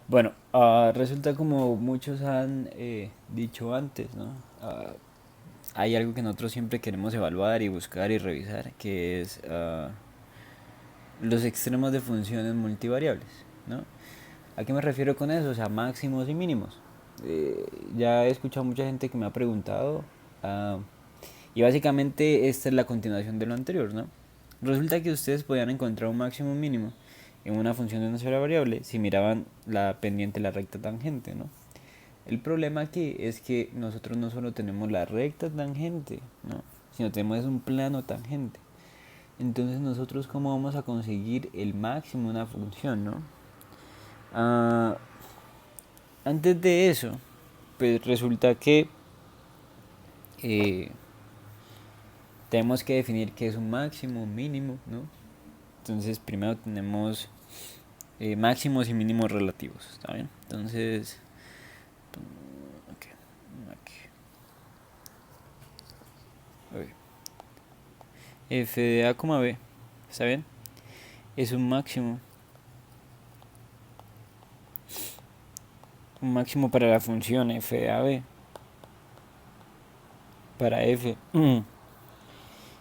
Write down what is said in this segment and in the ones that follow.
Bueno, resulta como muchos han dicho antes, ¿no? Hay algo que nosotros siempre queremos evaluar y buscar y revisar, que es los extremos de funciones multivariables, ¿no? ¿A qué me refiero con eso? O sea, máximos y mínimos. Ya he escuchado mucha gente que me ha preguntado ah, y básicamente esta es la continuación de lo anterior, ¿no? Resulta que ustedes podían encontrar un máximo y un mínimo en una función de una sola variable si miraban la pendiente de la recta tangente, ¿no? El problema aquí es que nosotros no solo tenemos la recta tangente, ¿no? Sino tenemos un plano tangente. Entonces nosotros cómo vamos a conseguir el máximo de una función, ¿no? Ah, Antes de eso, pues resulta que eh, tenemos que definir qué es un máximo, un mínimo, ¿no? Entonces primero tenemos máximos y mínimos relativos, ¿está bien? Entonces, okay, aquí, okay. F de A, B, ¿está bien? Es un máximo para la función f de a b, para f.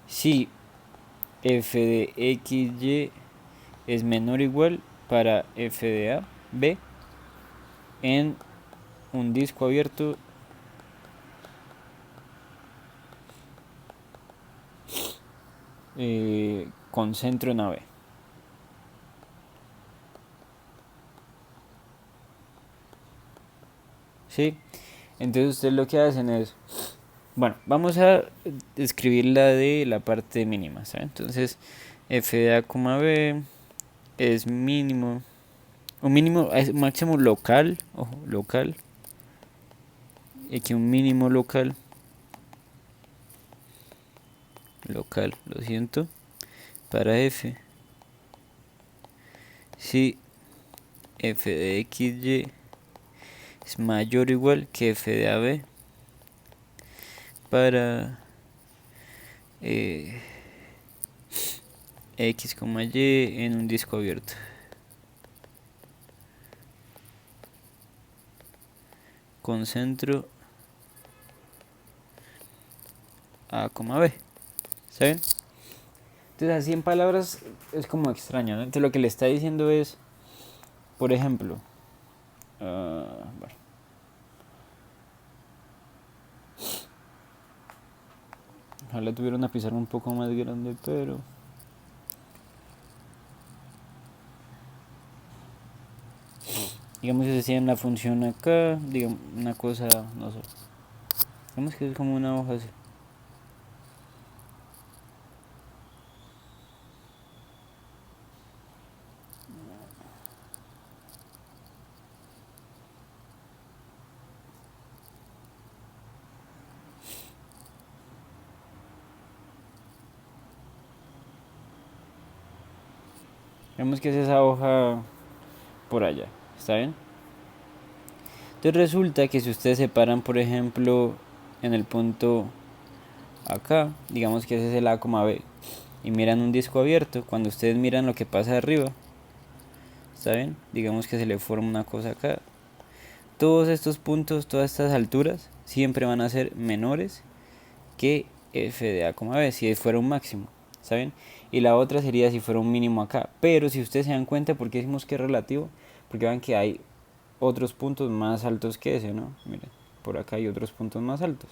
Si f de x y es menor o igual para f de a b en un disco abierto con centro en AB. ¿Sí? Entonces ustedes lo que hacen es, bueno, vamos a escribir la de la parte mínima, ¿saben? Entonces f de a, b es mínimo, un mínimo, es un máximo local, ojo, local, y aquí un mínimo local, lo siento, para f. Si f de xy es mayor o igual que f de ab para eh, x, y en un disco abierto con centro a, b. ¿Saben? Entonces así en palabras es como extraño, ¿no? Entonces lo que le está diciendo es, por ejemplo, bueno, ojalá tuviera una pizarra un poco más grande, pero digamos que se tiene la función acá, digamos una cosa, no sé, digamos que es como una hoja así. Digamos que es esa hoja por allá, ¿está bien? Entonces resulta que si ustedes separan, por ejemplo, en el punto acá, digamos que ese es el A, B, y miran un disco abierto, cuando ustedes miran lo que pasa arriba, ¿está bien? Digamos que se le forma una cosa acá. Todos estos puntos, todas estas alturas, siempre van a ser menores que f de A, B, si fuera un máximo, ¿saben? Y la otra sería si fuera un mínimo acá. Pero si ustedes se dan cuenta, ¿por qué decimos que es relativo? Porque vean que hay otros puntos más altos que ese, ¿no? Miren, por acá hay otros puntos más altos.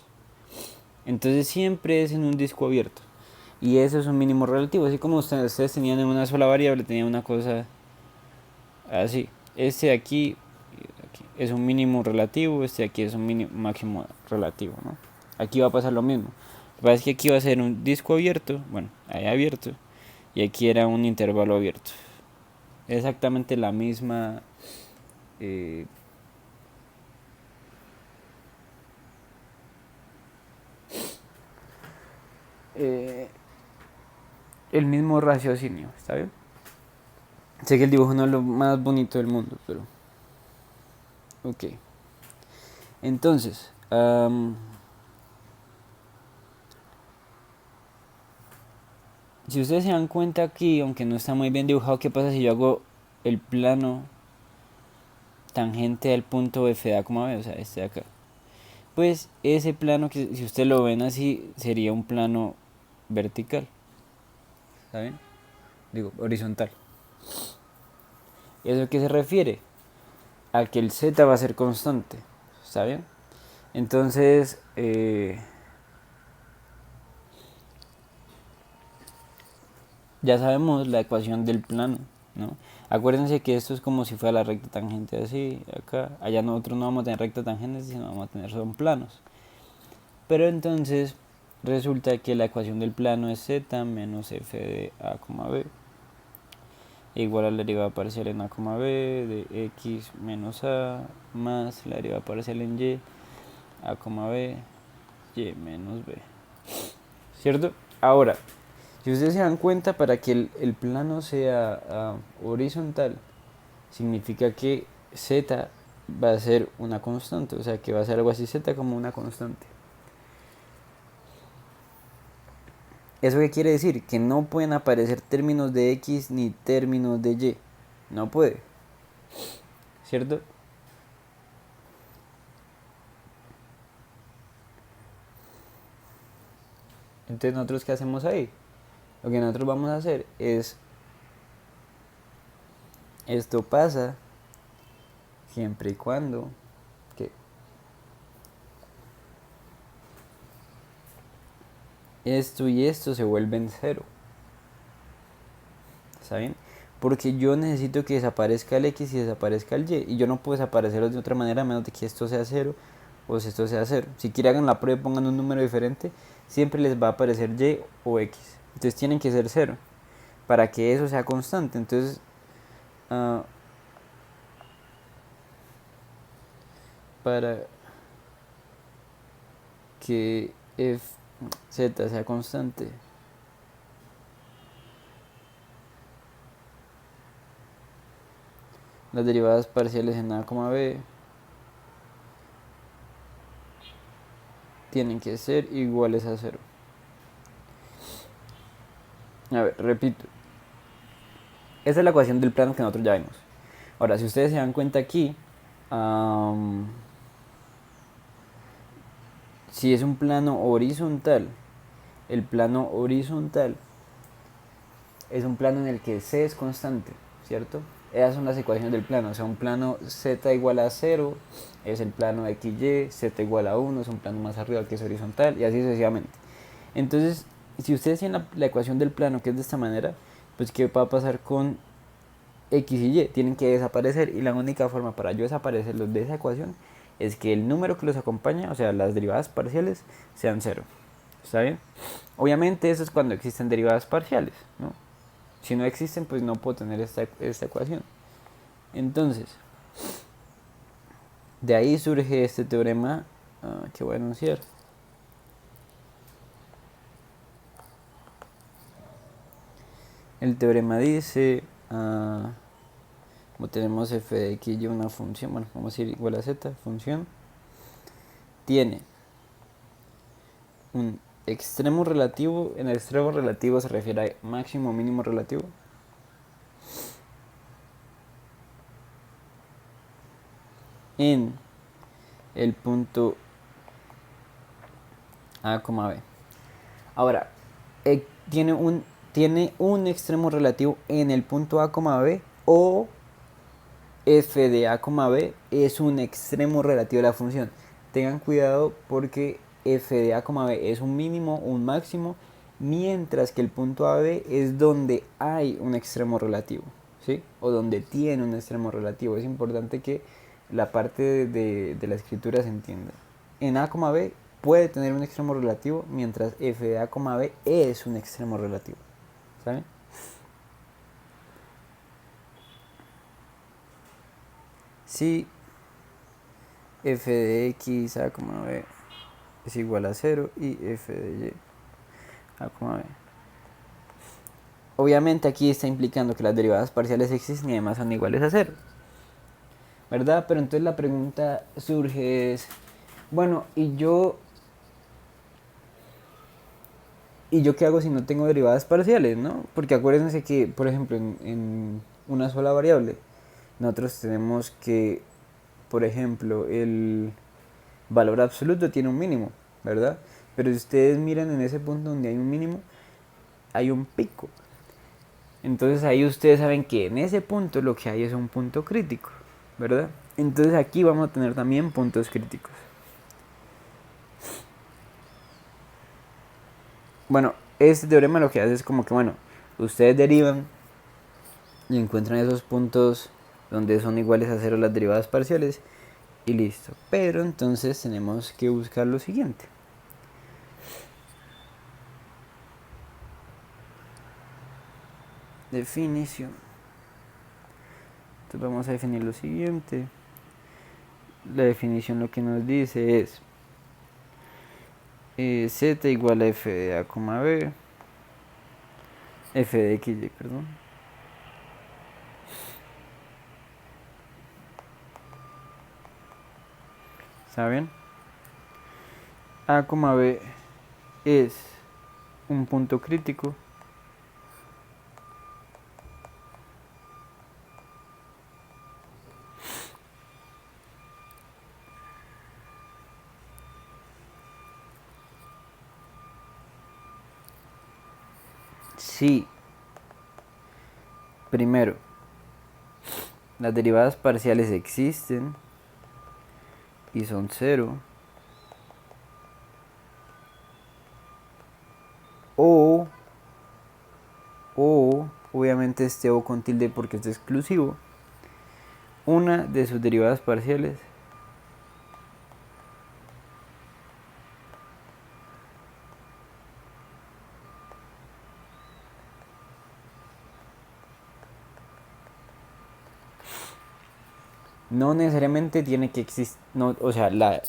Entonces siempre es en un disco abierto. Y eso es un mínimo relativo. Así como ustedes tenían en una sola variable, tenían una cosa así. Este de aquí es un mínimo relativo, este de aquí es un mínimo, máximo relativo, ¿no? Aquí va a pasar lo mismo. Lo que pasa es que aquí va a ser un disco abierto, bueno, ahí abierto, y aquí era un intervalo abierto. Exactamente la misma eh, eh, el mismo raciocinio, ¿está bien? Sé que el dibujo no es lo más bonito del mundo, pero ok. Entonces, si ustedes se dan cuenta aquí, aunque no está muy bien dibujado, ¿qué pasa si yo hago el plano tangente al punto f de a, b, o sea, este de acá. Pues ese plano, que si ustedes lo ven así, sería un plano vertical. ¿Está bien? Digo, horizontal. ¿Eso a qué se refiere? A que el z va a ser constante. ¿Está bien? Entonces, ya sabemos la ecuación del plano, ¿no? Acuérdense que esto es como si fuera la recta tangente así, acá. Allá nosotros no vamos a tener recta tangente, sino vamos a tener son planos. Pero entonces resulta que la ecuación del plano es z menos f de a, b igual a la derivada parcial en a, b de x menos a más la derivada parcial en y a, b y menos b. ¿Cierto? Ahora, si ustedes se dan cuenta, para que el plano sea horizontal, significa que z va a ser una constante, o sea que va a ser algo así, z como una constante. ¿Eso qué quiere decir? Que no pueden aparecer términos de x ni términos de y. No puede. ¿Cierto? Entonces nosotros ¿qué hacemos ahí? Lo que nosotros vamos a hacer es, esto pasa siempre y cuando que esto y esto se vuelven cero. ¿Está bien? Porque yo necesito que desaparezca el x y desaparezca el y. Y yo no puedo desaparecerlos de otra manera a menos de que esto sea cero o si esto sea cero. Si quieren hagan la prueba y pongan un número diferente, siempre les va a aparecer y o x. Entonces tienen que ser cero para que eso sea constante. Entonces, para que z sea constante, las derivadas parciales en a, b tienen que ser iguales a cero. A ver, repito. Esa es la ecuación del plano que nosotros ya vimos. Ahora, si ustedes se dan cuenta aquí, si es un plano horizontal, el plano horizontal es un plano en el que c es constante, ¿cierto? Esas son las ecuaciones del plano. O sea, un plano z igual a 0 es el plano xy, z igual a 1 es un plano más arriba que es horizontal, y así sucesivamente. Entonces, si ustedes tienen la ecuación del plano que es de esta manera, pues ¿qué va a pasar con x y y? Tienen que desaparecer, y la única forma para yo desaparecerlos de esa ecuación es que el número que los acompaña, o sea, las derivadas parciales, sean 0. ¿Está bien? Obviamente eso es cuando existen derivadas parciales, ¿no? Si no existen, pues no puedo tener esta ecuación. Entonces, de ahí surge este teorema que voy a anunciar. El teorema dice, como tenemos f de x y una función, bueno, vamos a ir igual a z, función, tiene un extremo relativo. En el extremo relativo se refiere a máximo o mínimo relativo. En el punto a, b. Ahora, tiene un extremo relativo en el punto a, b, o f de a, b es un extremo relativo de la función. Tengan cuidado porque f de a, b es un mínimo o un máximo, mientras que el punto a, b es donde hay un extremo relativo, ¿sí? O donde tiene un extremo relativo. Es importante que la parte de la escritura se entienda. En a, b puede tener un extremo relativo, mientras f de a, b es un extremo relativo. ¿Saben? Si f de x a, b es igual a 0 y f de y a, b. Obviamente aquí está implicando que las derivadas parciales existen y además son iguales a 0. ¿Verdad? Pero entonces la pregunta surge es, bueno, ¿y yo qué hago si no tengo derivadas parciales, no? Porque acuérdense que, por ejemplo, en una sola variable, nosotros tenemos que por ejemplo, el valor absoluto tiene un mínimo, ¿verdad? Pero si ustedes miran en ese punto donde hay un mínimo, hay un pico. Entonces ahí ustedes saben que en ese punto lo que hay es un punto crítico, ¿verdad? Entonces aquí vamos a tener también puntos críticos. Bueno, este teorema lo que hace es como que, bueno, ustedes derivan y encuentran esos puntos donde son iguales a cero las derivadas parciales y listo. Pero entonces tenemos que buscar lo siguiente. Definición. Entonces vamos a definir lo siguiente. La definición lo que nos dice es z igual a f de a, b, f de x, perdón. ¿Saben? A, b es un punto crítico. Sí. Primero, las derivadas parciales existen y son cero. O obviamente este O con tilde porque es exclusivo, una de sus derivadas parciales no necesariamente tiene que existir, no, o sea, la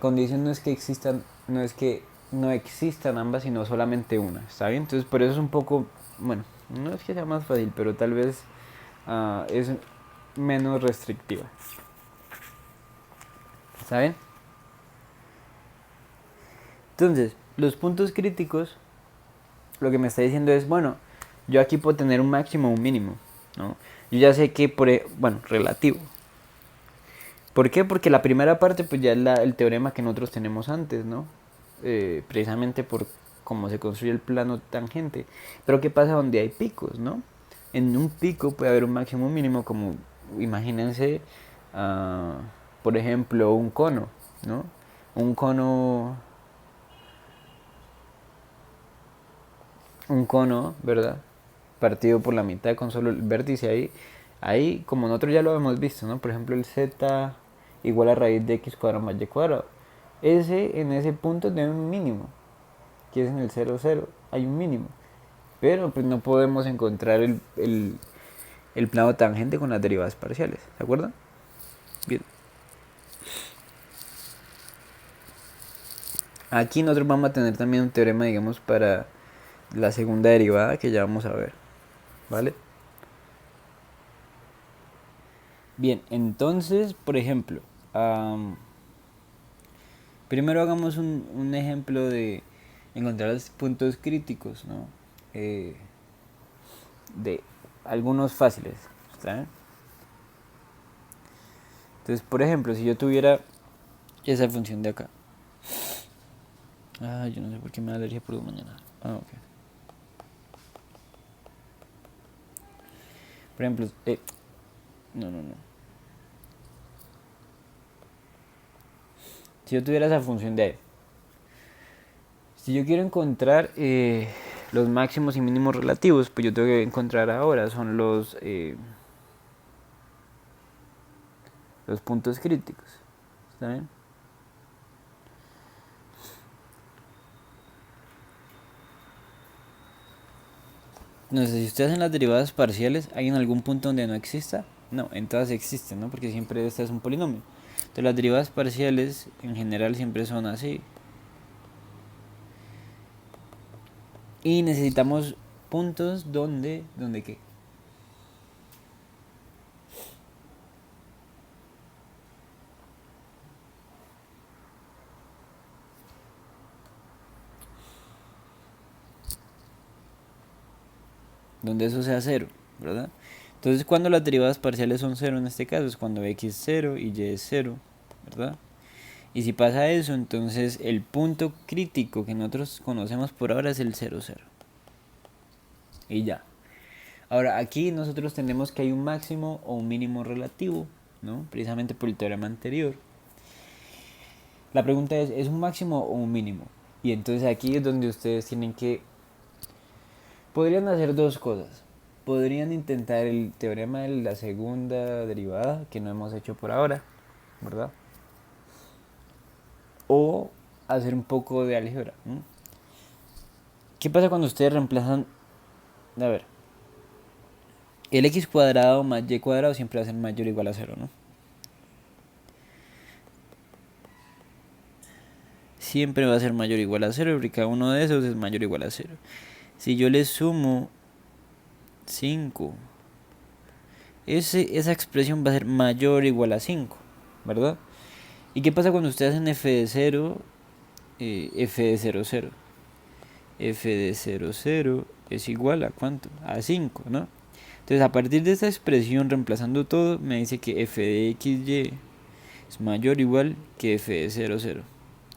condición no es que existan, no es que no existan ambas, sino solamente una, ¿está bien? Entonces por eso es un poco, bueno, no es que sea más fácil, pero tal vez es menos restrictiva, ¿está bien? Entonces, los puntos críticos, lo que me está diciendo es, bueno, yo aquí puedo tener un máximo o un mínimo, ¿no? Yo ya sé que, bueno, relativo. ¿Por qué? Porque la primera parte pues ya es el teorema que nosotros tenemos antes, ¿no? Precisamente por cómo se construye el plano tangente. Pero ¿qué pasa donde hay picos, no? En un pico puede haber un máximo mínimo, como imagínense, por ejemplo, un cono, ¿no? Un cono, ¿verdad? Partido por la mitad con solo el vértice ahí como nosotros ya lo hemos visto, ¿no? Por ejemplo, el z igual a raíz de x cuadrado más y cuadrado. En ese punto tiene un mínimo, que es en el 0, 0, hay un mínimo. Pero pues no podemos encontrar el plano tangente con las derivadas parciales, ¿de acuerdo? Bien. Aquí nosotros vamos a tener también un teorema, digamos, para la segunda derivada que ya vamos a ver, ¿vale? Bien, entonces, por ejemplo, primero hagamos un ejemplo de encontrar los puntos críticos, ¿no? De algunos fáciles, ¿está bien? Entonces, por ejemplo, si yo tuviera esa función de acá. Yo no sé por qué me da alergia por la mañana. Ok. Por ejemplo, no. Si yo tuviera esa función de si yo quiero encontrar los máximos y mínimos relativos, pues yo tengo que encontrar ahora son los puntos críticos. ¿Está bien? No sé, si ustedes hacen las derivadas parciales, ¿hay en algún punto donde no exista? No, en todas existen, ¿no? Porque siempre esta es un polinomio. Entonces las derivadas parciales en general siempre son así. Y necesitamos puntos ¿dónde qué? Donde eso sea cero, ¿verdad? Entonces cuando las derivadas parciales son 0 en este caso es cuando x es 0 y y es 0, ¿verdad? Y si pasa eso, entonces el punto crítico que nosotros conocemos por ahora es el 0, 0. Y ya. Ahora aquí nosotros tenemos que hay un máximo o un mínimo relativo, ¿no? Precisamente por el teorema anterior. La pregunta ¿es un máximo o un mínimo? Y entonces aquí es donde ustedes tienen que... Podrían hacer dos cosas. Podrían intentar el teorema de la segunda derivada, que no hemos hecho por ahora, ¿verdad? O hacer un poco de álgebra. ¿Qué pasa cuando ustedes reemplazan? A ver, el x cuadrado más y cuadrado siempre va a ser mayor o igual a 0, ¿no? Siempre va a ser mayor o igual a 0, porque cada uno de esos es mayor o igual a 0. Si yo le sumo 5, esa expresión va a ser mayor o igual a 5, ¿verdad? ¿Y qué pasa cuando ustedes hacen f de 0, f de 0, 0? F de 0, 0 es igual a ¿cuánto? A 5, ¿no? Entonces a partir de esta expresión, reemplazando todo, me dice que f de xy es mayor o igual que f de 0, 0,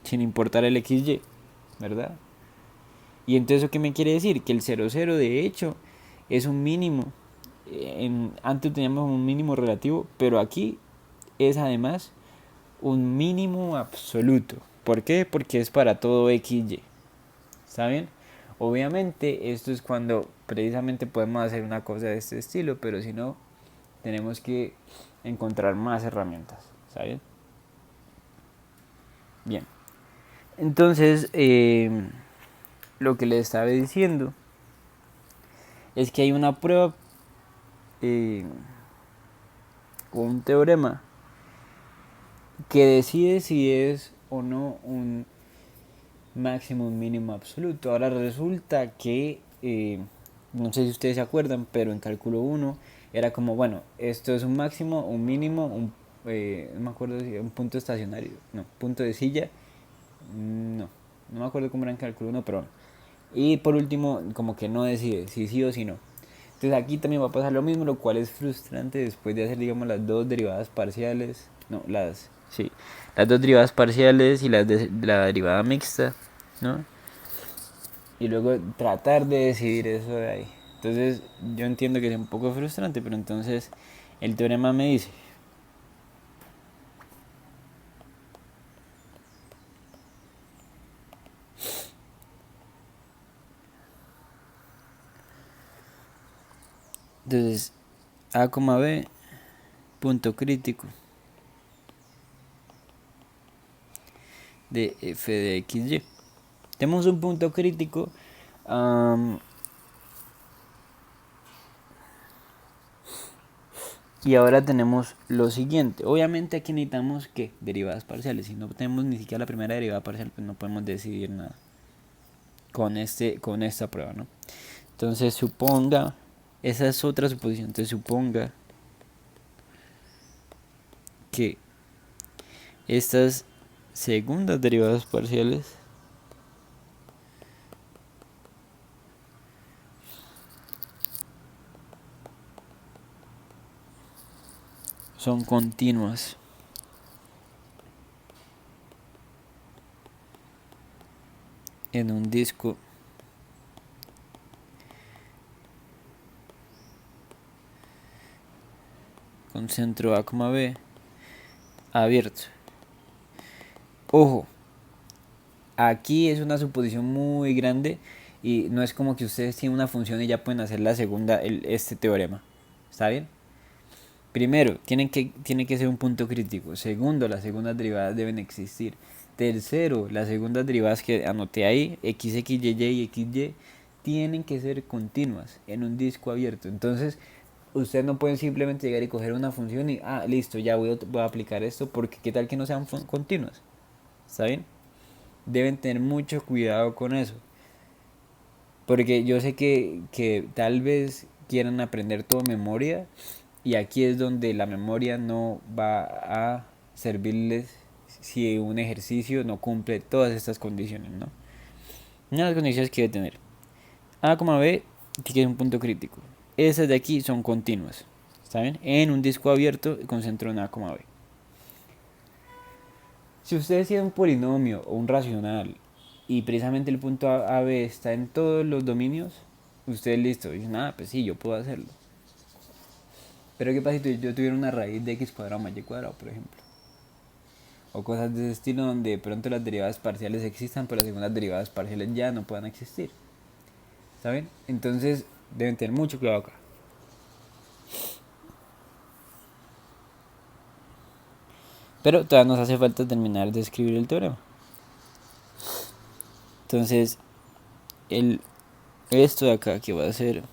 sin importar el xy, ¿verdad? Y entonces ¿eso qué me quiere decir? Que el 0, 0 de hecho es un mínimo. Antes teníamos un mínimo relativo, pero aquí es además un mínimo absoluto. ¿Por qué? Porque es para todo xy. ¿Está bien? Obviamente esto es cuando precisamente podemos hacer una cosa de este estilo, pero si no, tenemos que encontrar más herramientas. ¿Está bien? Bien. Entonces, lo que les estaba diciendo es que hay una prueba o un teorema que decide si es o no un máximo, un mínimo absoluto. Ahora resulta que, no sé si ustedes se acuerdan, pero en cálculo 1 era como, bueno, esto es un máximo, un mínimo, no me acuerdo si un punto estacionario, no, punto de silla, no me acuerdo cómo era en cálculo 1, pero bueno. Y por último, como que no decide si sí o si no. Entonces aquí también va a pasar lo mismo, lo cual es frustrante después de hacer, digamos, las dos derivadas parciales, las dos derivadas parciales y la derivada mixta, ¿no? Y luego tratar de decidir eso de ahí. Entonces yo entiendo que es un poco frustrante, pero entonces el teorema me dice entonces A, B, punto crítico de f de xy. Tenemos un punto crítico y ahora tenemos lo siguiente. Obviamente aquí necesitamos ¿qué? Derivadas parciales. Si no tenemos ni siquiera la primera derivada parcial, pues no podemos decidir nada con esta prueba, ¿no? Entonces suponga, esa es otra suposición. Entonces suponga que estas segundas derivadas parciales son continuas. En un disco con centro A, B abierto. Ojo, aquí es una suposición muy grande y no es como que ustedes tienen una función y ya pueden hacer la segunda, este teorema. ¿Está bien? Primero, tiene que ser un punto crítico. Segundo, las segundas derivadas deben existir. Tercero, las segundas derivadas que anoté ahí, x, y, y, xy, tienen que ser continuas en un disco abierto. Entonces, ustedes no pueden simplemente llegar y coger una función y, listo, ya voy a aplicar esto, porque qué tal que no sean continuas. ¿Está bien? Deben tener mucho cuidado con eso. Porque yo sé que tal vez quieran aprender todo memoria y aquí es donde la memoria no va a servirles si un ejercicio no cumple todas estas condiciones, ¿no? Una de las condiciones que debe tener A, B, que es un punto crítico. Esas de aquí son continuas. ¿Está bien? En un disco abierto con centro en A, B. Si ustedes tienen un polinomio o un racional y precisamente el punto A, B está en todos los dominios, ustedes listo, dicen, ah, pues sí, yo puedo hacerlo. Pero ¿qué pasa si yo tuviera una raíz de x cuadrado más y cuadrado, por ejemplo? O cosas de ese estilo donde de pronto las derivadas parciales existan, pero las segundas derivadas parciales ya no puedan existir. ¿Está bien? Entonces deben tener mucho cuidado acá. Pero todavía nos hace falta terminar de escribir el teorema. Entonces, esto de acá que va a ser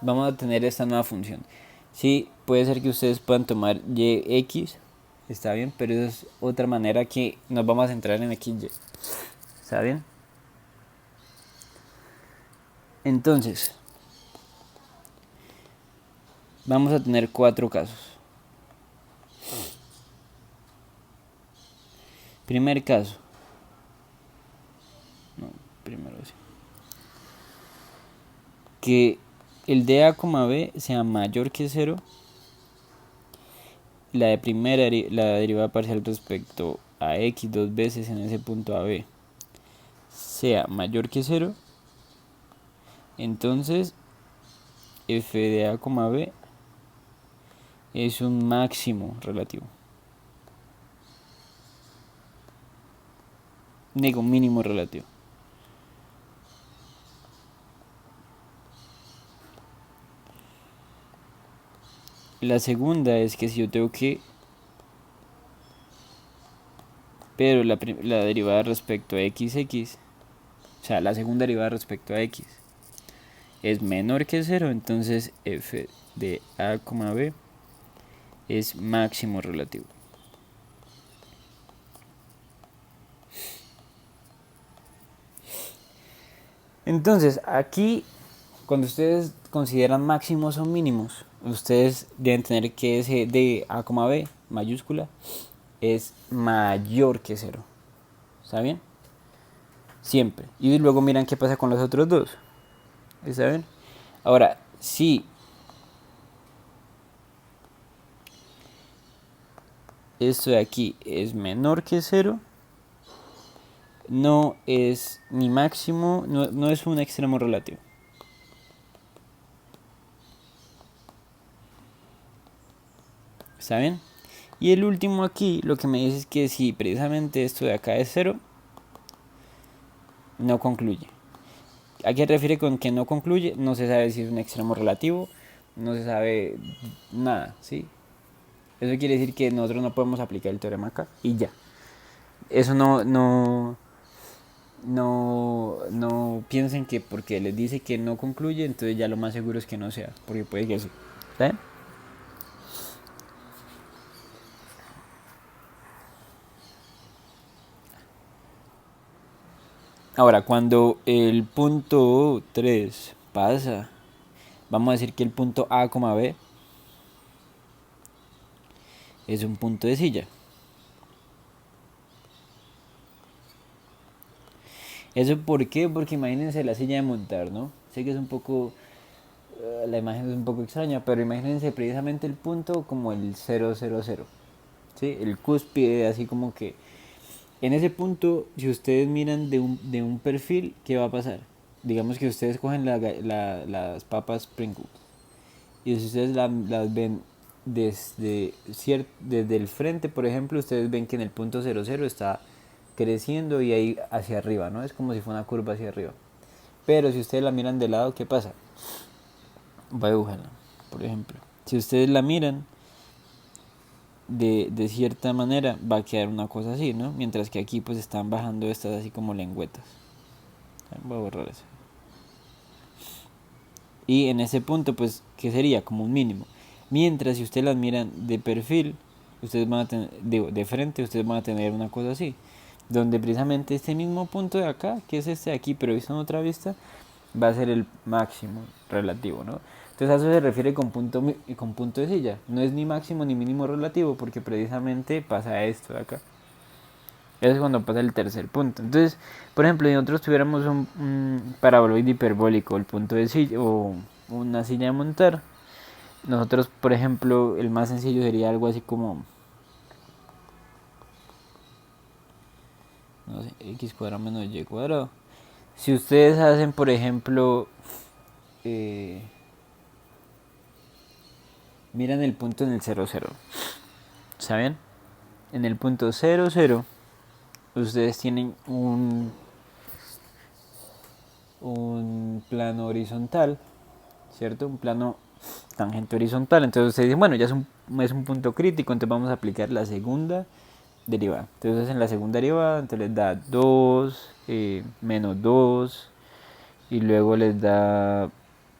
vamos a tener esta nueva función. Sí, puede ser que ustedes puedan tomar yx, está bien, pero eso es otra manera que nos vamos a centrar en xy. ¿Está bien? Entonces, vamos a tener 4 casos. Primer caso. No, primero sí. Que el de A, B sea mayor que 0. La derivada parcial respecto a x dos veces en ese punto AB sea mayor que 0. Entonces, f de A, B es un máximo relativo. Digo, mínimo relativo. La segunda es que si yo tengo que... Pero la derivada respecto a xx, o sea, la segunda derivada respecto a x, es menor que 0, entonces f de A, B es máximo relativo. Entonces, aquí, cuando ustedes consideran máximos o mínimos, ustedes deben tener que ese de A, B mayúscula es mayor que 0. ¿Está bien? Siempre. Y luego miran qué pasa con los otros dos. ¿Está bien? Ahora, si esto de aquí es menor que 0, no es ni máximo, no es un extremo relativo. ¿Está bien? Y el último aquí lo que me dice es que si precisamente esto de acá es 0, no concluye. ¿A qué refiere con que no concluye? No se sabe si es un extremo relativo, no se sabe nada, ¿sí? Eso quiere decir que nosotros no podemos aplicar el teorema acá y ya. Eso no piensen que porque les dice que no concluye, entonces ya lo más seguro es que no sea, porque puede que sí. ¿Está bien? Ahora, cuando el punto 3 pasa, vamos a decir que el punto A, B es un punto de silla. ¿Eso por qué? Porque imagínense la silla de montar, ¿no? Sé que es un poco... la imagen es un poco extraña, pero imagínense precisamente el punto como el 000. ¿Sí? El cúspide, así como que... En ese punto, si ustedes miran de un perfil, ¿qué va a pasar? Digamos que ustedes cogen las papas Pringles. Y si ustedes las ven desde el frente, por ejemplo, ustedes ven que en el punto 00 está creciendo y ahí hacia arriba, ¿no? Es como si fuera una curva hacia arriba. Pero si ustedes la miran de lado, ¿qué pasa? Voy a dibujarla, por ejemplo. Si ustedes la miran de cierta manera, va a quedar una cosa así, ¿no? Mientras que aquí pues están bajando estas así como lengüetas. Voy a borrar eso. Y en ese punto, pues, ¿qué sería? Como un mínimo. Mientras si ustedes las miran de perfil, ustedes van a tener, de frente, ustedes van a tener una cosa así. Donde precisamente este mismo punto de acá, que es este de aquí, pero visto en otra vista, va a ser el máximo relativo, ¿no? Entonces a eso se refiere con punto de silla. No es ni máximo ni mínimo relativo porque precisamente pasa esto de acá. Eso es cuando pasa el tercer punto. Entonces, por ejemplo, si nosotros tuviéramos un paraboloide hiperbólico, el punto de silla o una silla de montar, nosotros, por ejemplo, el más sencillo sería algo así como, no sé, x cuadrado menos y cuadrado. Si ustedes hacen, por ejemplo, miran el punto en el 0, 0. ¿Saben? En el punto 0, 0, ustedes tienen un plano horizontal, ¿cierto? Un plano tangente horizontal. Entonces ustedes dicen, bueno, ya es un punto crítico, entonces vamos a aplicar la segunda derivada. Entonces en la segunda derivada, entonces les da 2, menos 2, y luego les da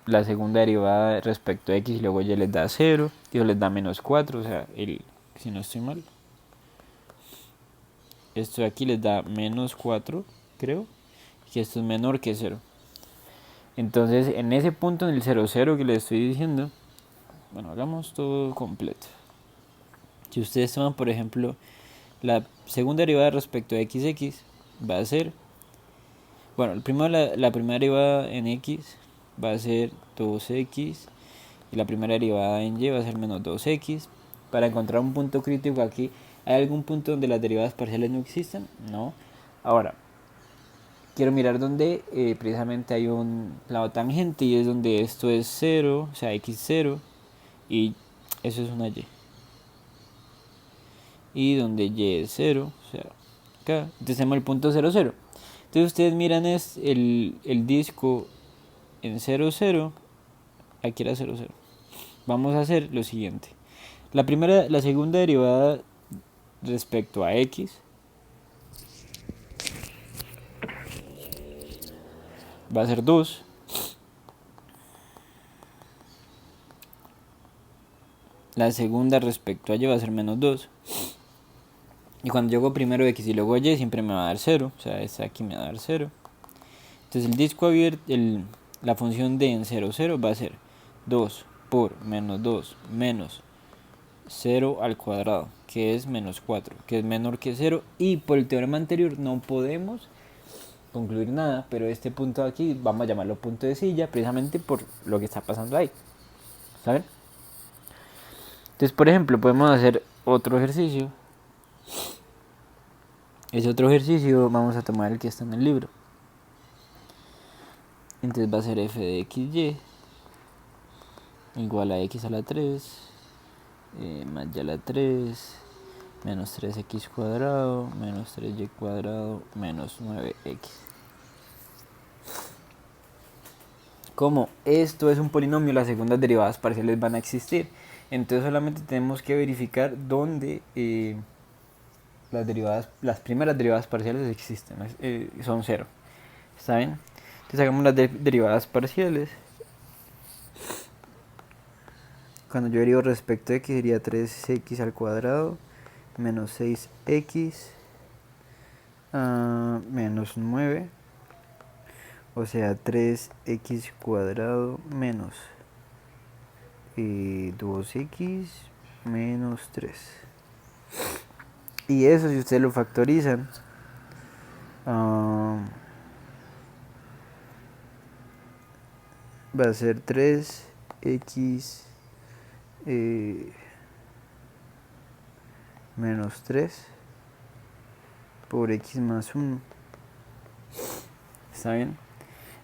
la segunda derivada respecto a x y luego ya les da 0, y eso les da menos 4, o sea, si no estoy mal, esto de aquí les da menos 4, creo, y esto es menor que 0. Entonces en ese punto, en el 0, 0 que les estoy diciendo, bueno, hagamos todo completo. Si ustedes toman, por ejemplo, la segunda derivada respecto a xx, va a ser, bueno, primero la primera derivada en x va a ser 2x, y la primera derivada en y va a ser menos 2x. Para encontrar un punto crítico aquí, ¿hay algún punto donde las derivadas parciales no existen? No. Ahora, quiero mirar donde precisamente hay un lado tangente y es donde esto es 0, o sea, x0, y eso es una y. Y donde y es 0, o sea, acá. Entonces tenemos el punto 0, 0. Entonces ustedes miran el disco en 0, 0, aquí era 0, 0. Vamos a hacer lo siguiente. La segunda derivada respecto a x va a ser 2. La segunda respecto a y va a ser menos 2. Y cuando yo hago primero x y luego y, siempre me va a dar 0. O sea, esta aquí me va a dar 0. Entonces el disco abierto, la función de en 0, 0 va a ser 2 por menos 2 menos 0 al cuadrado, que es menos 4, que es menor que 0. Y por el teorema anterior no podemos concluir nada, pero este punto de aquí vamos a llamarlo punto de silla, precisamente por lo que está pasando ahí. ¿Saben? Entonces, por ejemplo, podemos hacer otro ejercicio. Ese otro ejercicio vamos a tomar el que está en el libro. Entonces va a ser f de xy igual a x a la 3 más y a la 3 menos 3x cuadrado menos 3y cuadrado menos 9x. Como esto es un polinomio, las segundas derivadas parciales van a existir. Entonces solamente tenemos que verificar dónde las primeras derivadas parciales existen, son 0. ¿Está bien? Entonces hagamos las derivadas parciales. Cuando yo derivo respecto a x sería 3x al cuadrado menos 6x menos 9, o sea 3x cuadrado menos 2x menos 3. Y eso, si ustedes lo factorizan, va a ser 3x menos 3 por x más 1. ¿Está bien?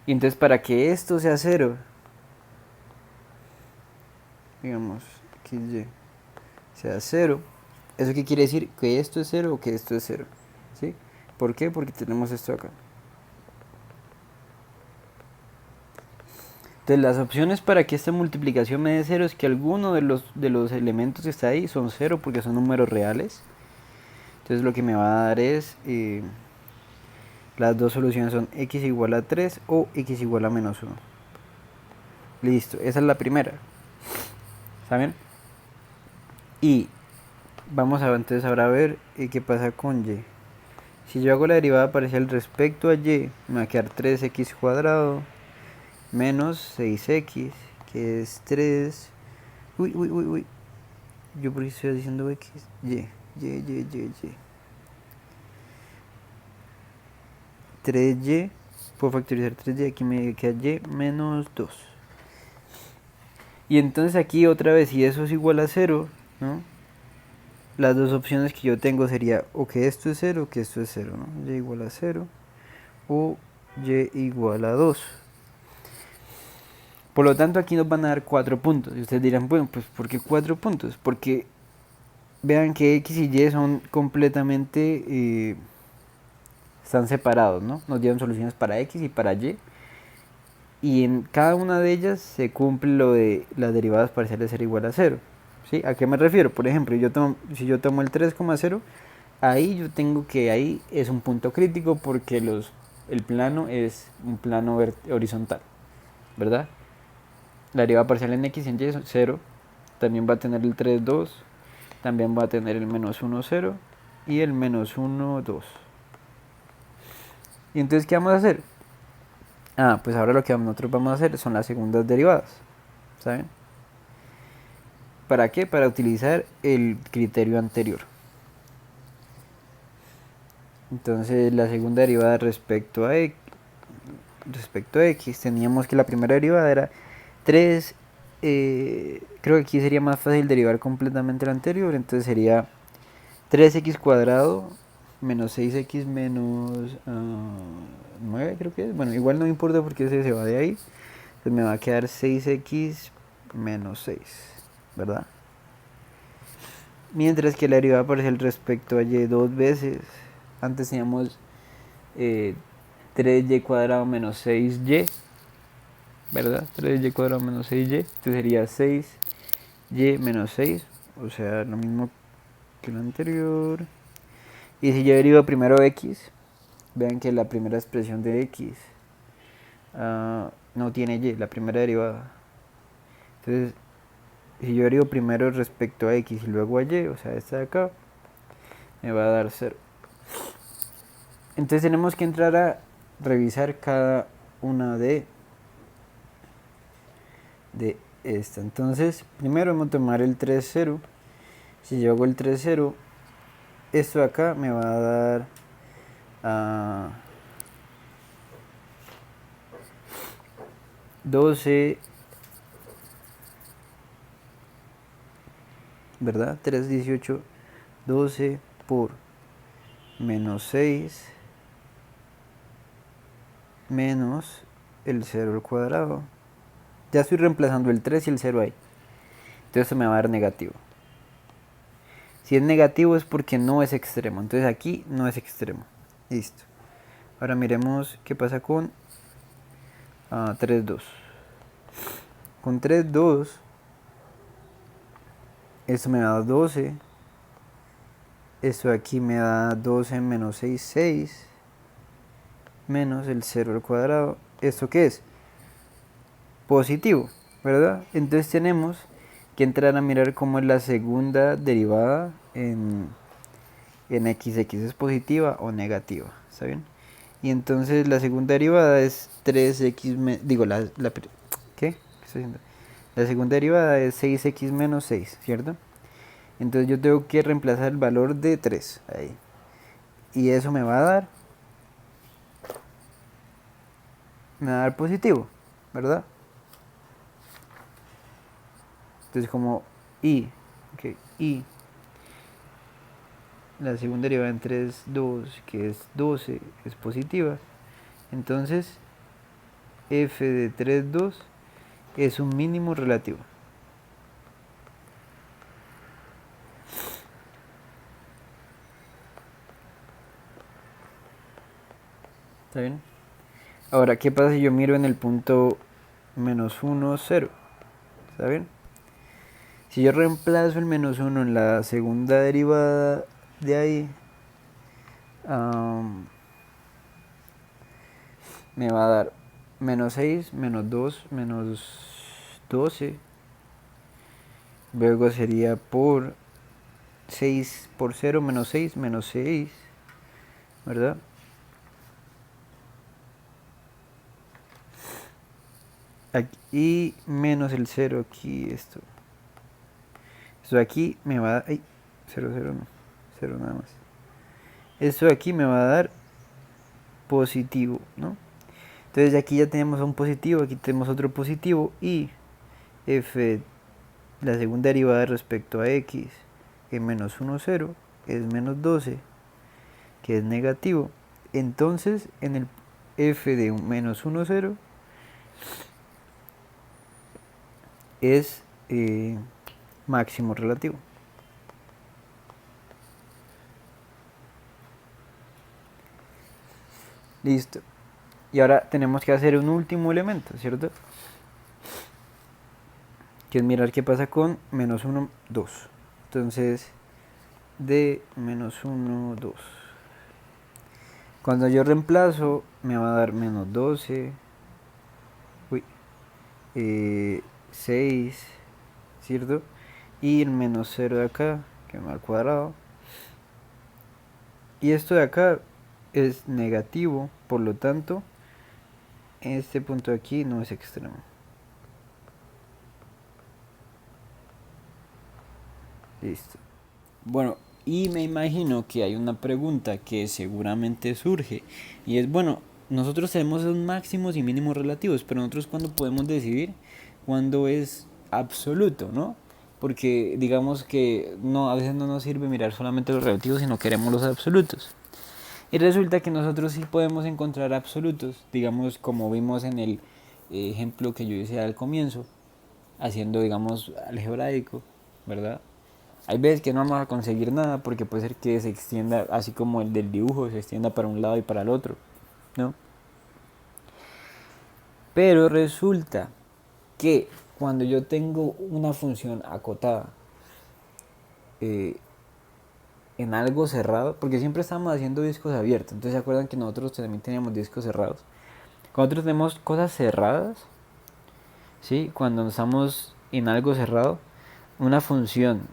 Y entonces para que esto sea 0, digamos, xy sea 0, ¿eso qué quiere decir? ¿Que esto es 0 o que esto es 0? ¿Sí? ¿Por qué? Porque tenemos esto acá. Entonces las opciones para que esta multiplicación me dé 0 es que alguno de los elementos que está ahí son 0 porque son números reales. Entonces lo que me va a dar es, las dos soluciones son x igual a 3 o x igual a menos 1. Listo, esa es la primera. ¿Saben? Y vamos a entonces ahora a ver qué pasa con y. Si yo hago la derivada parcial respecto a y, me va a quedar 3x cuadrado menos 6x, que es 3. Uy. Yo por qué estoy diciendo x. Y. 3y. Puedo factorizar 3y. Aquí me queda y menos 2. Y entonces aquí otra vez, si eso es igual a 0, ¿no? Las dos opciones que yo tengo sería o que esto es 0 o que esto es 0, ¿no? Y igual a 0 o y igual a 2. Por lo tanto, aquí nos van a dar 4 puntos. Y ustedes dirán, bueno, pues ¿por qué 4 puntos? Porque vean que x y y son completamente... están separados, ¿no? Nos dieron soluciones para x y para y. Y en cada una de ellas se cumple lo de las derivadas parciales ser igual a 0. ¿Sí? ¿A qué me refiero? Por ejemplo, si yo tomo el 3,0, ahí yo tengo que ahí es un punto crítico porque el plano es un plano horizontal, ¿verdad? La derivada parcial en x y en y es 0. También va a tener el 3, 2. También va a tener el menos 1, 0. Y el menos 1, 2. ¿Y entonces qué vamos a hacer? Pues ahora lo que nosotros vamos a hacer son las segundas derivadas. ¿Saben? ¿Para qué? Para utilizar el criterio anterior. Entonces la segunda derivada respecto a x, teníamos que la primera derivada era 3. Creo que aquí sería más fácil derivar completamente la anterior. Entonces sería 3x cuadrado menos 6x menos 9, creo que es. Bueno, igual no me importa porque ese se va de ahí. Entonces me va a quedar 6x menos 6, ¿verdad? Mientras que la derivada parcial respecto a y dos veces. Antes teníamos 3y cuadrado menos 6y, ¿verdad? 3y cuadrado menos 6y. Entonces sería 6y menos 6, o sea, lo mismo que lo anterior. Y si yo derivo primero x, vean que la primera expresión de x no tiene y, la primera derivada. Entonces, si yo derivo primero respecto a x y luego a y, o sea, esta de acá, me va a dar 0. Entonces tenemos que entrar a revisar cada una de esta. Entonces, primero vamos a tomar el 3, 0. Si yo hago el 3, 0, esto de acá me va a dar 12, ¿verdad? 3, 18, 12 por menos 6 menos el 0 al cuadrado. Ya estoy reemplazando el 3 y el 0 ahí. Entonces esto me va a dar negativo. Si es negativo es porque no es extremo. Entonces aquí no es extremo. Listo. Ahora miremos qué pasa con 3, 2. Con 3, 2, esto me da 12. Esto de aquí me da 12 menos 6, 6. Menos el 0 al cuadrado. ¿Esto qué es? Positivo, ¿verdad? Entonces tenemos que entrar a mirar cómo es la segunda derivada en x. X es positiva o negativa, ¿está bien? Y entonces la segunda derivada es 3x, ¿qué? ¿Qué estoy haciendo? La segunda derivada es 6x menos 6, ¿cierto? Entonces yo tengo que reemplazar el valor de 3 ahí. Y eso me va a dar positivo, ¿verdad? Entonces como y la segunda derivada en 3, 2, que es 12, es positiva. Entonces f de 3, 2 es un mínimo relativo. ¿Está bien? Ahora, ¿qué pasa si yo miro en el punto menos 1, 0? ¿Está bien? Si yo reemplazo el menos 1 en la segunda derivada de ahí, me va a dar menos 6, menos 2, menos 12. Luego sería por 6 por 0, menos 6, menos 6, ¿verdad? aquí, y menos el 0 aquí, esto de aquí me va a dar, 0, 0 no, 0 nada más. Esto de aquí me va a dar positivo, ¿no? Entonces aquí ya tenemos un positivo, aquí tenemos otro positivo y f, la segunda derivada respecto a x, en menos 1, 0, es menos 12, que es negativo. Entonces en el f de un menos 1, 0 es máximo relativo. Listo. Y ahora tenemos que hacer un último elemento, ¿cierto? Que es mirar qué pasa con menos 1, 2. Entonces, de menos 1, 2. Cuando yo reemplazo, me va a dar menos 12. Uy. 6. ¿Cierto? Y el menos 0 de acá, que me va al cuadrado. Y esto de acá es negativo, por lo tanto, este punto de aquí no es extremo. Listo. Bueno, y me imagino que hay una pregunta que seguramente surge, y es, bueno, nosotros tenemos los máximos y mínimos relativos, pero nosotros cuándo podemos decidir cuándo es absoluto, ¿no? Porque digamos que no, a veces no nos sirve mirar solamente los relativos, sino queremos los absolutos. Y resulta que nosotros sí podemos encontrar absolutos, digamos como vimos en el ejemplo que yo hice al comienzo, haciendo digamos algebraico, ¿verdad? Hay veces que no vamos a conseguir nada porque puede ser que se extienda, así como el del dibujo, se extienda para un lado y para el otro, ¿no? Pero resulta que cuando yo tengo una función acotada en algo cerrado, porque siempre estamos haciendo discos abiertos, entonces se acuerdan que nosotros también teníamos discos cerrados. Cuando nosotros tenemos cosas cerradas, ¿sí? Cuando estamos en algo cerrado, una función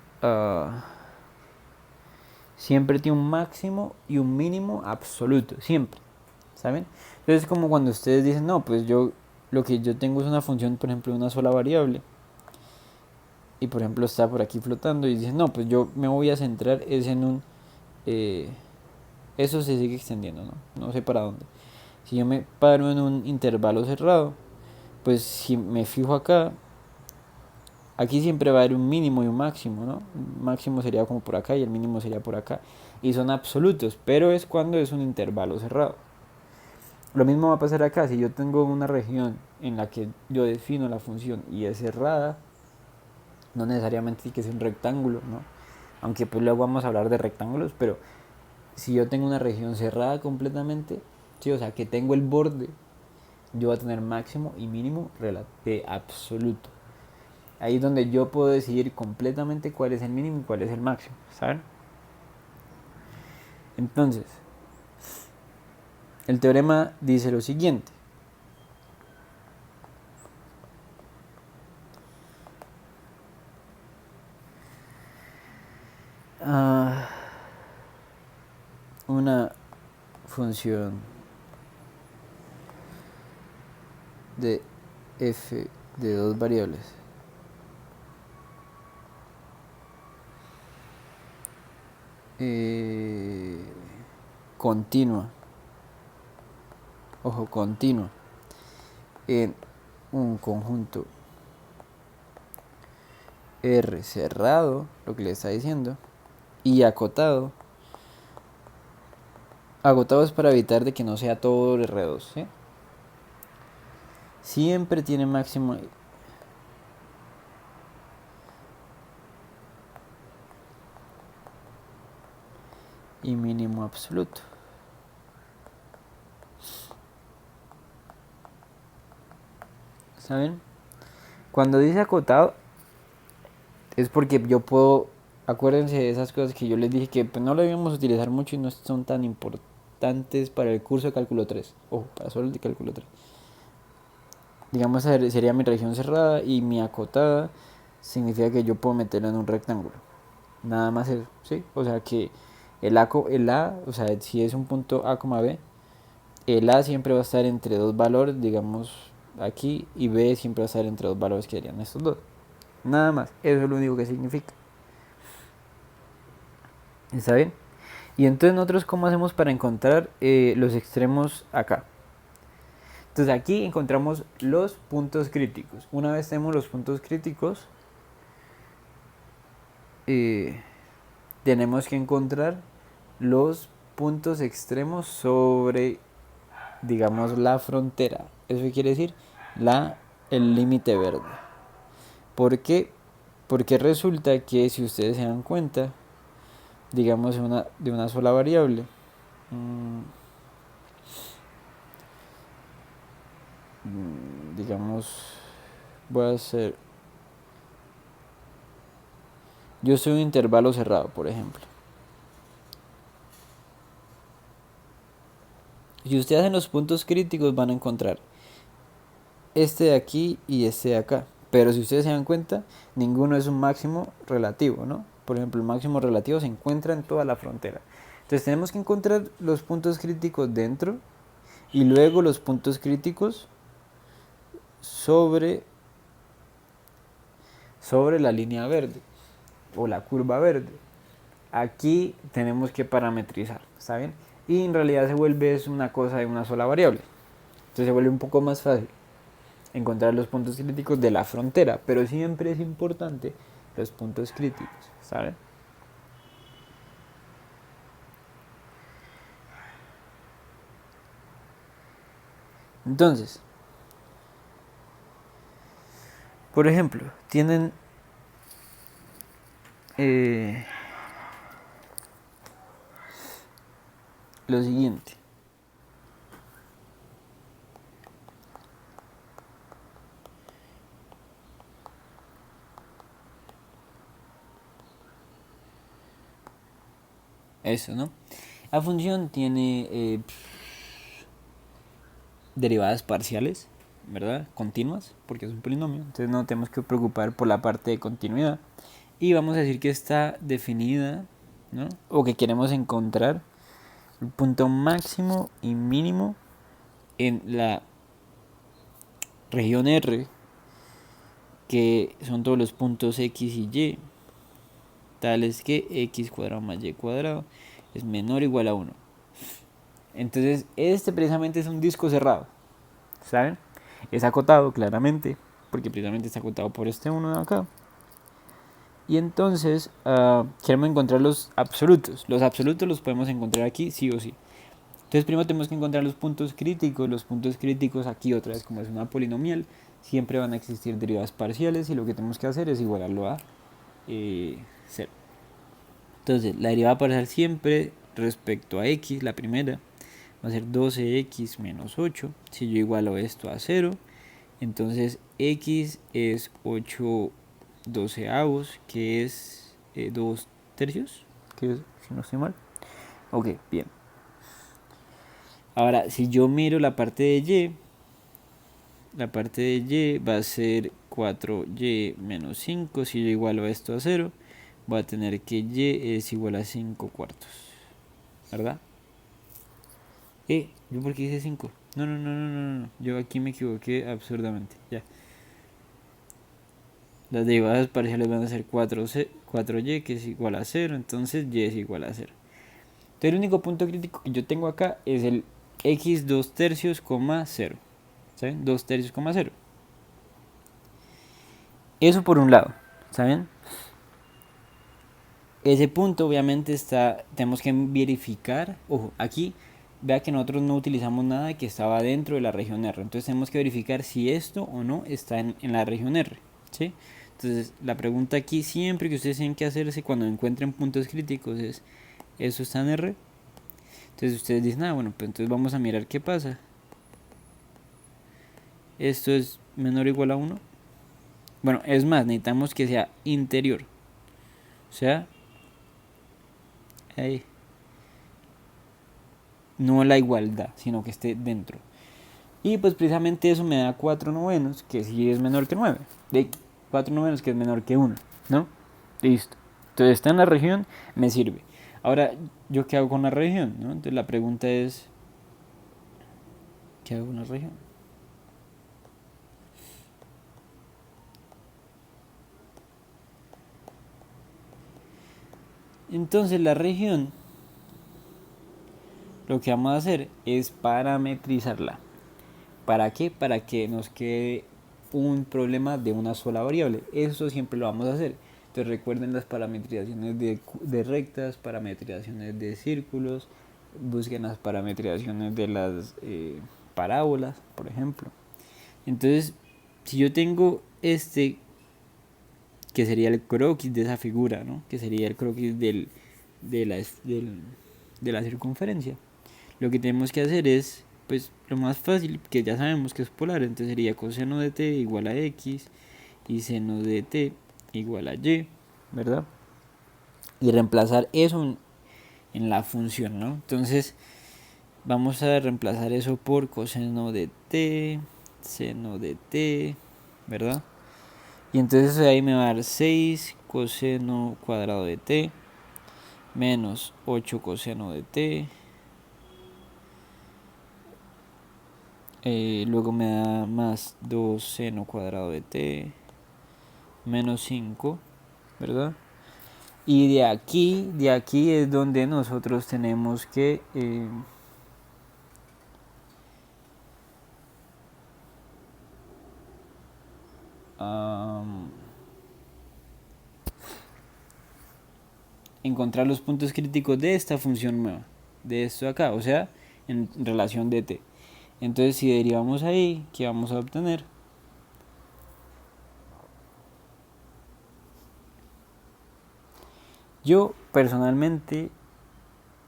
siempre tiene un máximo y un mínimo absoluto, siempre, ¿saben? Entonces es como cuando ustedes dicen, no, pues lo que yo tengo es una función, por ejemplo, de una sola variable, y por ejemplo está por aquí flotando, y dicen, no, pues yo me voy a centrar es en un... eso se sigue extendiendo, ¿no? No sé para dónde. Si yo me paro en un intervalo cerrado, pues si me fijo acá, aquí siempre va a haber un mínimo y un máximo, ¿no? El máximo sería como por acá y el mínimo sería por acá. Y son absolutos, pero es cuando es un intervalo cerrado. Lo mismo va a pasar acá, si yo tengo una región en la que yo defino la función y es cerrada, no necesariamente tiene que ser un rectángulo, ¿no? Aunque pues luego vamos a hablar de rectángulos, pero si yo tengo una región cerrada completamente, ¿sí? O sea, que tengo el borde, yo voy a tener máximo y mínimo de absoluto. Ahí es donde yo puedo decidir completamente cuál es el mínimo y cuál es el máximo, ¿saben? Entonces, el teorema dice lo siguiente. Una función de f de dos variables continua, ojo, continua, en un conjunto R cerrado, lo que le está diciendo, y acotado. Agotado es para evitar de que no sea todo R2, ¿sí? Siempre tiene máximo y mínimo absoluto. ¿Saben? Cuando dice acotado es porque yo puedo, acuérdense de esas cosas que yo les dije que pues, no lo debíamos utilizar mucho y no son tan importantes para el curso de cálculo 3. Ojo, para solo el de cálculo 3. Digamos sería mi región cerrada y mi acotada significa que yo puedo meterla en un rectángulo. Nada más eso, ¿sí? O sea que el A, o sea, si es un punto A, B, el A siempre va a estar entre dos valores, digamos, aquí y B siempre va a estar entre dos valores que serían estos dos. Nada más, eso es lo único que significa. ¿Está bien? Y entonces nosotros, ¿cómo hacemos para encontrar los extremos acá? Entonces aquí encontramos los puntos críticos. Una vez tenemos los puntos críticos, tenemos que encontrar los puntos extremos sobre, digamos, la frontera. Eso quiere decir el límite verde. ¿Por qué? Porque resulta que si ustedes se dan cuenta, digamos de una sola variable, digamos, voy a hacer, yo soy un intervalo cerrado, por ejemplo. Si ustedes hacen los puntos críticos van a encontrar este de aquí y este de acá. Pero si ustedes se dan cuenta, ninguno es un máximo relativo, ¿no? Por ejemplo, el máximo relativo se encuentra en toda la frontera. Entonces tenemos que encontrar los puntos críticos dentro y luego los puntos críticos sobre la línea verde o la curva verde. Aquí tenemos que parametrizar, ¿está bien? Y en realidad se vuelve es una cosa de una sola variable. Entonces se vuelve un poco más fácil encontrar los puntos críticos de la frontera, pero siempre es importante los puntos críticos, ¿saben? Entonces, por ejemplo, tienen lo siguiente. Eso, ¿no? La función tiene derivadas parciales, ¿verdad? Continuas, porque es un polinomio. Entonces no tenemos que preocupar por la parte de continuidad. Y vamos a decir que está definida, ¿no? O que queremos encontrar el punto máximo y mínimo en la región R, que son todos los puntos X y Y, tales que X cuadrado más Y cuadrado es menor o igual a 1. Entonces este precisamente es un disco cerrado, ¿saben? Es acotado claramente, porque precisamente está acotado por este 1 de acá. Y entonces queremos encontrar los absolutos. Los absolutos los podemos encontrar aquí sí o sí. Entonces primero tenemos que encontrar los puntos críticos. Los puntos críticos aquí otra vez, como es una polinomial, siempre van a existir derivadas parciales y lo que tenemos que hacer es igualarlo a 0. Entonces la derivada parcial siempre respecto a x, la primera, va a ser 12x menos 8. Si yo igualo esto a 0, entonces x es 8 doceavos, que es 2 tercios, que es, si no estoy mal. Ok, bien. Ahora, si yo miro la parte de y, la parte de y va a ser 4y menos 5. Si yo igualo esto a 0, voy a tener que y es igual a 5 cuartos, ¿verdad? ¿Yo por qué hice 5? No. Yo aquí me equivoqué absurdamente. Ya. Las derivadas parciales van a ser 4y, que es igual a 0. Entonces y es igual a 0. Entonces el único punto crítico que yo tengo acá es el x 2 tercios, 0. ¿Saben? 2 tercios, 0. Eso por un lado, ¿saben? Ese punto obviamente tenemos que verificar. Ojo, aquí vea que nosotros no utilizamos nada que estaba dentro de la región R. Entonces tenemos que verificar si esto o no está en la región R, ¿sí? Entonces la pregunta aquí siempre que ustedes tienen que hacerse cuando encuentren puntos críticos es: ¿eso está en R? Entonces ustedes dicen, bueno, pues entonces vamos a mirar qué pasa. Esto es menor o igual a 1. Bueno, es más, necesitamos que sea interior. O sea, ahí. No la igualdad, sino que esté dentro. Y pues precisamente eso me da 4 novenos, que sí es menor que 9. De 4 novenos, que es menor que 1, ¿no? Listo. Entonces está en la región, me sirve. Ahora, ¿yo qué hago con la región? ¿No? Entonces la pregunta es: ¿qué hago con la región? Entonces la región, lo que vamos a hacer es parametrizarla. ¿Para qué? Para que nos quede un problema de una sola variable. Eso siempre lo vamos a hacer. Entonces recuerden las parametrizaciones de rectas, parametrizaciones de círculos, busquen las parametrizaciones de las parábolas, por ejemplo. Entonces, si yo tengo este, que sería el croquis de esa figura, ¿no? Que sería el croquis de la circunferencia. Lo que tenemos que hacer es, pues, lo más fácil, que ya sabemos que es polar, entonces sería coseno de t igual a x y seno de t igual a y, ¿verdad? Y reemplazar eso en la función, ¿no? Entonces, vamos a reemplazar eso por coseno de t, seno de t, ¿verdad? Y entonces ahí me va a dar 6 coseno cuadrado de t menos 8 coseno de t. Luego me da más 2 seno cuadrado de t menos 5, ¿verdad? Y de aquí es donde nosotros tenemos que encontrar los puntos críticos de esta función nueva, de esto de acá, o sea, en relación de t. Entonces, si derivamos ahí, ¿qué vamos a obtener? Yo, personalmente,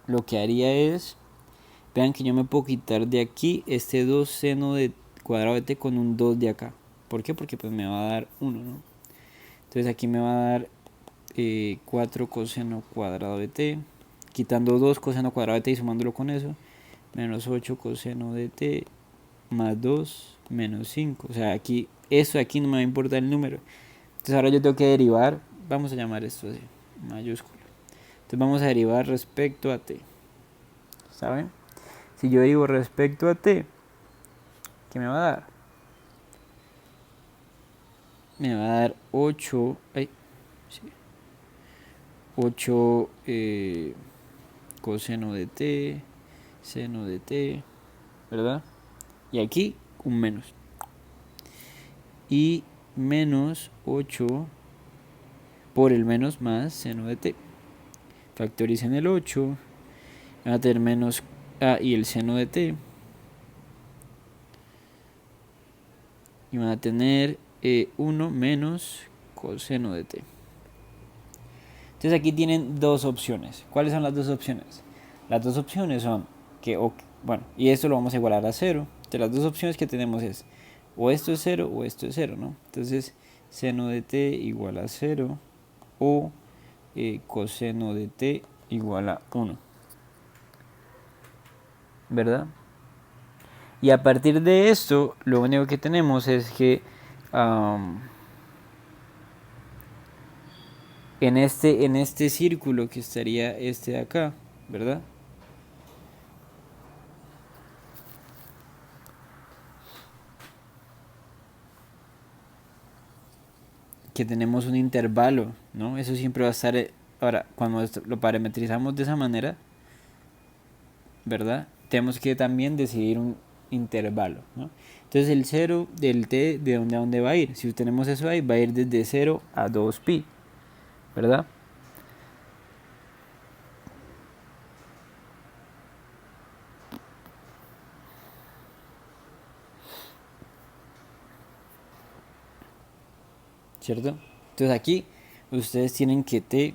lo que haría es, vean que yo me puedo quitar de aquí este 2 seno de cuadrado de t con un 2 de acá. ¿Por qué? Porque pues me va a dar 1, ¿no? Entonces aquí me va a dar 4 coseno cuadrado de t, quitando 2 coseno cuadrado de t y sumándolo con eso, menos 8 coseno de t más 2 menos 5. O sea, aquí, esto de aquí no me va a importar el número. Entonces ahora yo tengo que derivar, vamos a llamar esto así, mayúsculo. Entonces vamos a derivar respecto a t. ¿Saben? Si yo derivo respecto a t, ¿qué me va a dar? Me va a dar 8, 8 coseno de t, seno de t, ¿verdad? Y aquí un menos. Y menos 8 por el menos más seno de t. Factoricen el 8, van a tener menos y el seno de t. Y van a tener 1 menos coseno de t. Entonces aquí tienen dos opciones. ¿Cuáles son las dos opciones? Las dos opciones son que, bueno, y esto lo vamos a igualar a 0. Entonces las dos opciones que tenemos es o esto es 0 o esto es 0, ¿no? Entonces seno de t igual a 0 o coseno de t igual a 1, ¿verdad? Y a partir de esto, lo único que tenemos es que en este círculo que estaría este de acá, ¿verdad? Que tenemos un intervalo, ¿no? Eso siempre va a estar, ahora, cuando lo parametrizamos de esa manera, ¿verdad? Tenemos que también decidir un intervalo, ¿no? Entonces el 0 del t, ¿de dónde a dónde va a ir? Si tenemos eso ahí, va a ir desde 0 a 2pi, ¿verdad? ¿Cierto? Entonces aquí ustedes tienen que t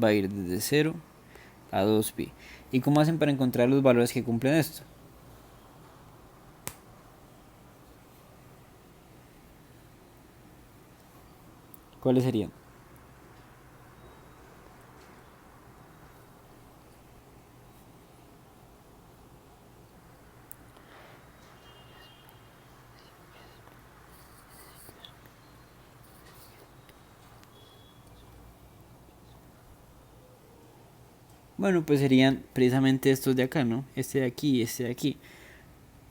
va a ir desde 0 a 2pi. ¿Y cómo hacen para encontrar los valores que cumplen esto? ¿Cuáles serían? Bueno, pues serían precisamente estos de acá, ¿no? Este de aquí y este de aquí.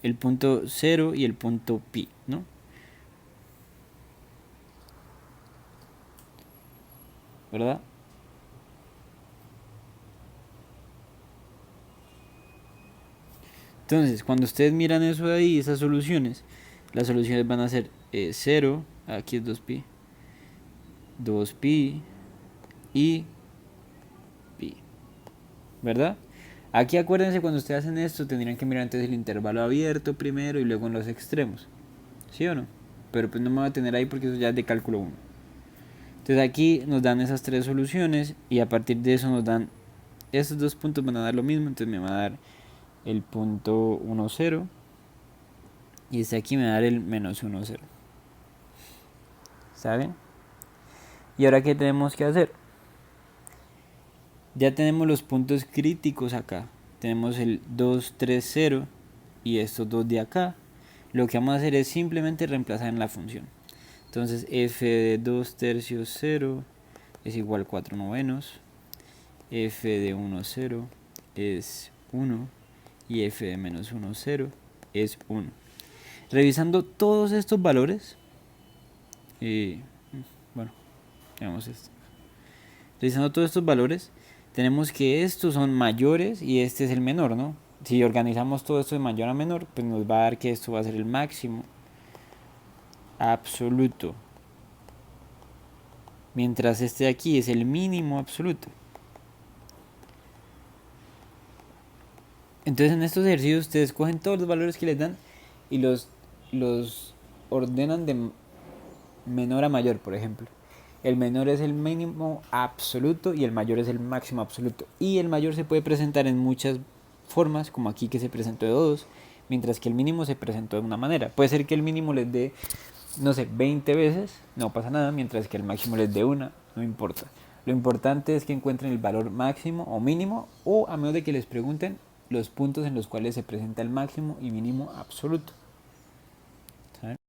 El punto 0 y el punto pi, ¿no? ¿Verdad? Entonces, cuando ustedes miran eso de ahí, esas soluciones, las soluciones van a ser 0, aquí es 2pi, 2pi y pi, ¿verdad? Aquí acuérdense, cuando ustedes hacen esto, tendrían que mirar antes el intervalo abierto primero y luego en los extremos, ¿sí o no? Pero pues no me voy a tener ahí porque eso ya es de cálculo 1. Entonces aquí nos dan esas tres soluciones y a partir de eso nos dan, estos dos puntos van a dar lo mismo, entonces me va a dar el punto 1, 0 y este aquí me va a dar el menos 1, 0. ¿Saben? ¿Y ahora qué tenemos que hacer? Ya tenemos los puntos críticos acá. Tenemos el 2, 3, 0 y estos dos de acá. Lo que vamos a hacer es simplemente reemplazar en la función. Entonces f de 2 tercios 0 es igual a 4 novenos. F de 1, 0 es 1. Y f de menos 1, 0 es 1. Revisando todos estos valores, bueno, veamos esto. Revisando todos estos valores, tenemos que estos son mayores y este es el menor, ¿no? Si organizamos todo esto de mayor a menor, pues nos va a dar que esto va a ser el máximo absoluto, mientras este de aquí es el mínimo absoluto. Entonces en estos ejercicios ustedes cogen todos los valores que les dan y los ordenan de menor a mayor, por ejemplo. El menor es el mínimo absoluto y el mayor es el máximo absoluto. Y el mayor se puede presentar en muchas formas, como aquí que se presentó de 2, mientras que el mínimo se presentó de una manera. Puede ser que el mínimo les dé, no sé, 20 veces, no pasa nada, mientras que el máximo les dé una, no importa. Lo importante es que encuentren el valor máximo o mínimo, o a menos de que les pregunten los puntos en los cuales se presenta el máximo y mínimo absoluto. ¿Saben?